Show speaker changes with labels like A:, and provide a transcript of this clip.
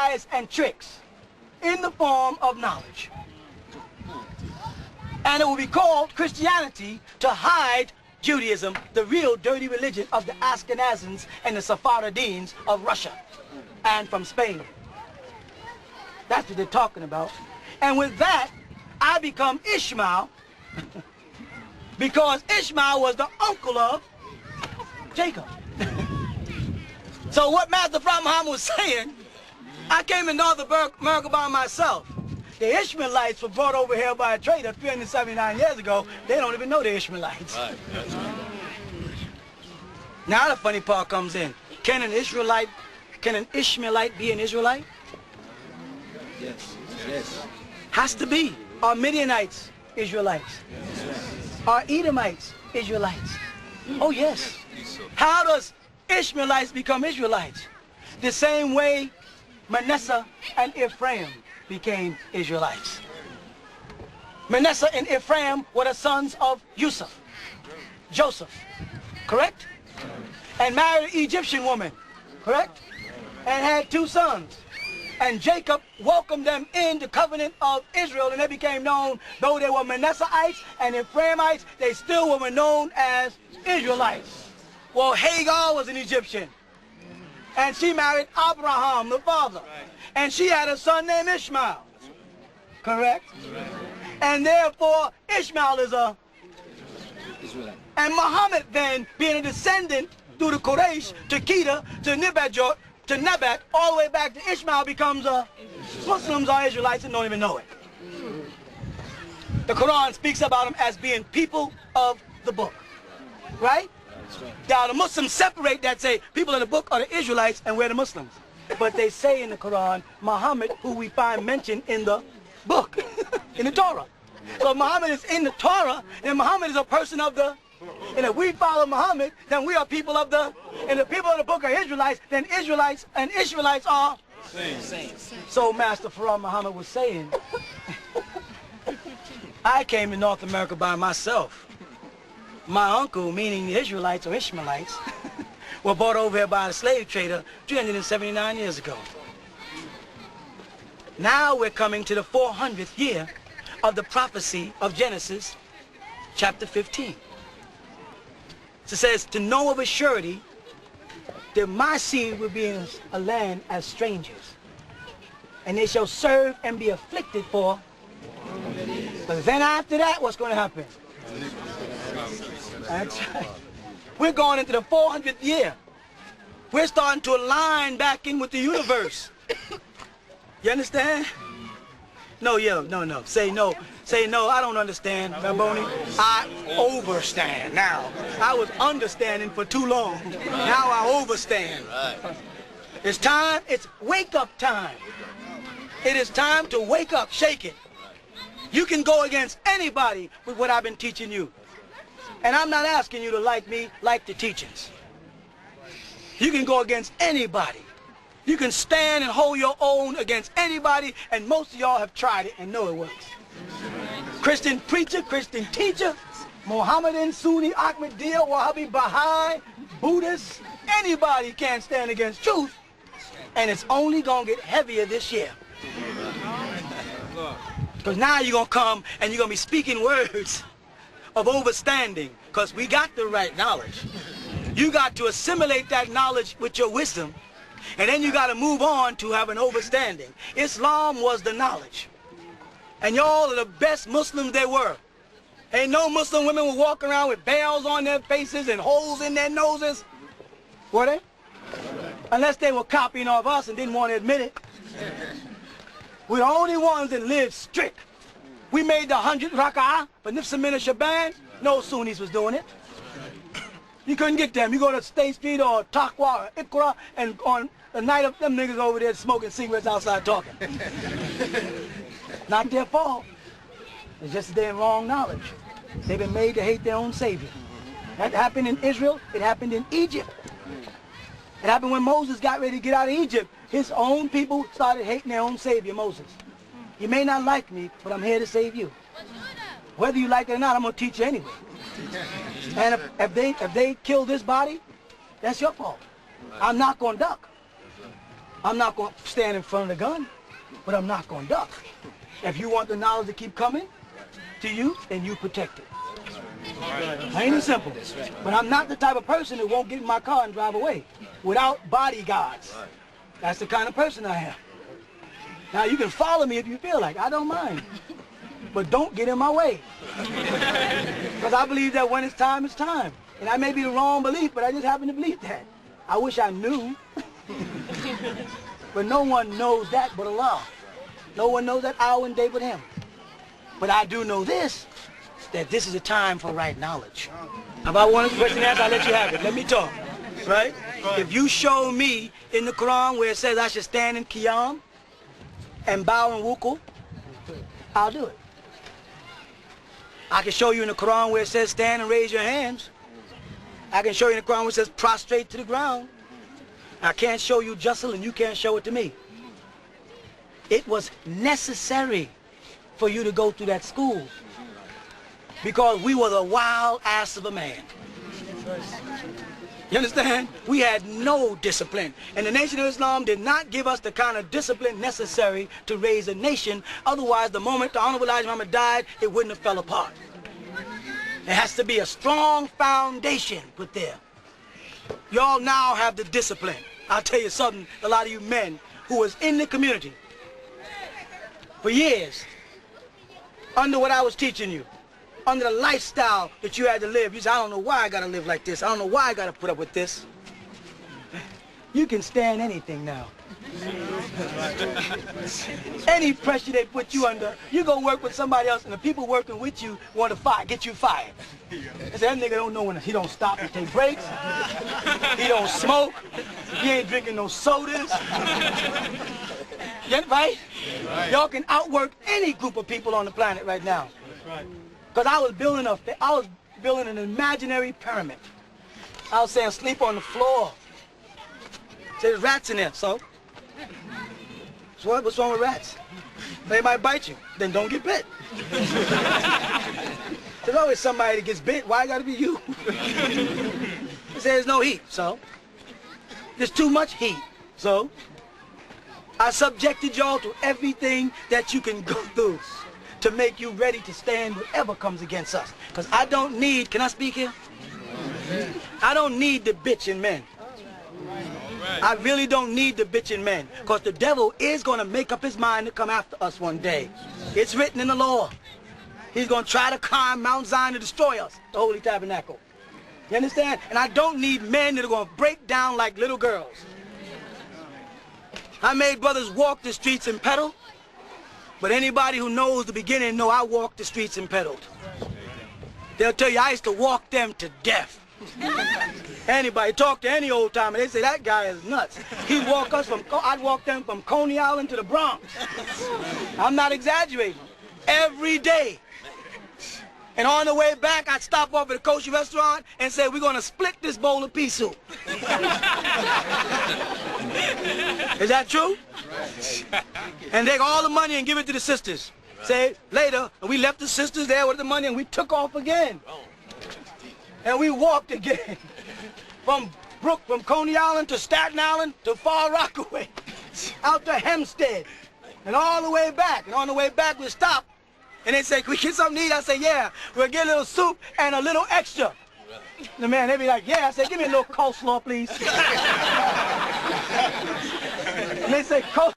A: lies and tricks in the form of knowledge. And it will be called Christianity to hide Judaism, the real dirty religion of the Ashkenazim and the Sephardims of Russia and from Spain. That's what they're talking about. And with that, I become Ishmael because Ishmael was the uncle of Jacob. So what Master Prophet Muhammad was saying, I came to North America by myself. The Ishmaelites were brought over here by a trader 379 years ago. They don't even know the Ishmaelites. Right. Now the funny part comes in. Can an Ishmaelite be an Israelite?
B: Yes. Yes.
A: Has to be. Are Midianites Israelites?
B: Yes.
A: Are Edomites Israelites? Oh yes. How does Ishmaelites become Israelites? The same way Manasseh and Ephraim became Israelites. Manasseh and Ephraim were the sons of Joseph, correct? And married an Egyptian woman, correct? And had 2 sons. And Jacob welcomed them in the covenant of Israel, and they became known, though they were Manasseites and Ephraimites, they still were known as Israelites. Well, Hagar was an Egyptian, and she married Abraham, the father. And she had a son named Ishmael, correct? And therefore, Ishmael is a Israelite. And Muhammad then, being a descendant through the Quraysh, to Kedah, to Nebat, all the way back to Ishmael, becomes a Muslims are Israelites and don't even know it. The Quran speaks about them as being people of the book, right? Now the Muslims separate that, say people of the book are the Israelites and we're the Muslims. But they say in the Quran, Muhammad, who we find mentioned in the book, in the Torah. So if Muhammad is in the Torah, then Muhammad is a person of the, and if we follow Muhammad, then we are people of the, and the people of the book are Israelites, then Israelites and Israelites are same. So Master Farah Muhammad was saying, I came to North America by myself. My uncle, meaning the Israelites or Ishmaelites, were brought over here by a slave trader 379 years ago. Now we're coming to the 400th year of the prophecy of Genesis, chapter 15. So it says, to know of a surety that my seed will be in a land as strangers, and they shall serve and be afflicted for. But then after that, what's going to happen? That's right. We're going into the 400th year. We're starting to align back in with the universe. You understand? No. Say no. Say no, I don't understand, Baboni. I overstand now. I was understanding for too long. Now I overstand. It's time, it's wake up time. It is time to wake up, shake it. You can go against anybody with what I've been teaching you. And I'm not asking you to like me, like the teachings. You can go against anybody. You can stand and hold your own against anybody, and most of y'all have tried it and know it works. Christian preacher, Christian teacher, Mohammedan, Sunni, Ahmadiyya, Wahhabi, Baha'i, Buddhist, anybody can't stand against truth, and it's only going to get heavier this year. Because now you're going to come and you're going to be speaking words of overstanding, because we got the right knowledge. You got to assimilate that knowledge with your wisdom, and then you got to move on to have an overstanding. Islam was the knowledge. And y'all are the best Muslims there were. Ain't no Muslim women would walk around with bells on their faces and holes in their noses. Were they? Unless they were copying off us and didn't want to admit it. We're the only ones that lived strict. We made the 100 raka'ah for Nifsa Min Shaban. No Sunnis was doing it. You couldn't get them. You go to State Street or Taqwa or Ikra, and on the night of them niggas over there smoking cigarettes outside talking. Not their fault. It's just their wrong knowledge. They've been made to hate their own Savior. That happened in Israel. It happened in Egypt. It happened when Moses got ready to get out of Egypt. His own people started hating their own Savior, Moses. You may not like me, but I'm here to save you. Whether you like it or not, I'm going to teach you anyway. And if they kill this body, that's your fault. I'm not going to duck. I'm not going to stand in front of the gun, but I'm not going to duck. If you want the knowledge to keep coming to you, then you protect it. Ain't it simple? But I'm not the type of person that won't get in my car and drive away without bodyguards. That's the kind of person I am. Now, you can follow me if you feel like. I don't mind. But don't get in my way. Because I believe that when it's time, it's time. And that may be the wrong belief, but I just happen to believe that. I wish I knew. But no one knows that but Allah. No one knows that hour and day but Him. But I do know this, that this is a time for right knowledge. If I want a question answered, I'll let you have it. Let me talk. Right? If you show me in the Quran where it says I should stand in Qiyam and bow in Wuku, I'll do it. I can show you in the Quran where it says stand and raise your hands. I can show you in the Quran where it says prostrate to the ground. I can't show you Justle and you can't show it to me. It was necessary for you to go through that school because we were the wild ass of a man. You understand? We had no discipline. And the Nation of Islam did not give us the kind of discipline necessary to raise a nation. Otherwise, the moment the Honorable Elijah Muhammad died, it wouldn't have fell apart. There has to be a strong foundation put there. Y'all now have the discipline. I'll tell you something, a lot of you men who was in the community for years, under what I was teaching you, under the lifestyle that you had to live. You say, I don't know why I gotta live like this. I don't know why I gotta put up with this. You can stand anything now. Any pressure they put you under, you go work with somebody else and the people working with you want to get you fired. They say, that nigga don't know when he don't stop and take breaks. He don't smoke. He ain't drinking no sodas. Yeah, right? Y'all can outwork any group of people on the planet right now. Because I was building an imaginary pyramid. I was saying sleep on the floor. Say there's rats in there, so? So what's wrong with rats? They might bite you, then don't get bit. There's always somebody that gets bit, why gotta be you? They say there's no heat, so? There's too much heat, so? I subjected y'all to everything that you can go through to make you ready to stand whatever comes against us. Because I don't need, can I speak here? I don't need the bitching men. I really don't need the bitching men. Because the devil is going to make up his mind to come after us one day. It's written in the law. He's going to try to climb Mount Zion to destroy us, the Holy Tabernacle. You understand? And I don't need men that are going to break down like little girls. I made brothers walk the streets and pedal. But anybody who knows the beginning know I walked the streets and pedaled. They'll tell you I used to walk them to death. Anybody talk to any old timer, they say that guy is nuts. He'd walk us I'd walk them from Coney Island to the Bronx. I'm not exaggerating. Every day. And on the way back, I'd stop off at a kosher restaurant and say, we're gonna split this bowl of pea soup. Is that true? And take all the money and give it to the sisters. Say, later, and we left the sisters there with the money and we took off again. And we walked again. From Coney Island to Staten Island to Far Rockaway. Out to Hempstead. And all the way back. And on the way back, we stopped. And they say, can we get something to eat? I say, yeah. We'll get a little soup and a little extra. The man, they be like, yeah. I say, give me a little coleslaw, please. And they say, coleslaw.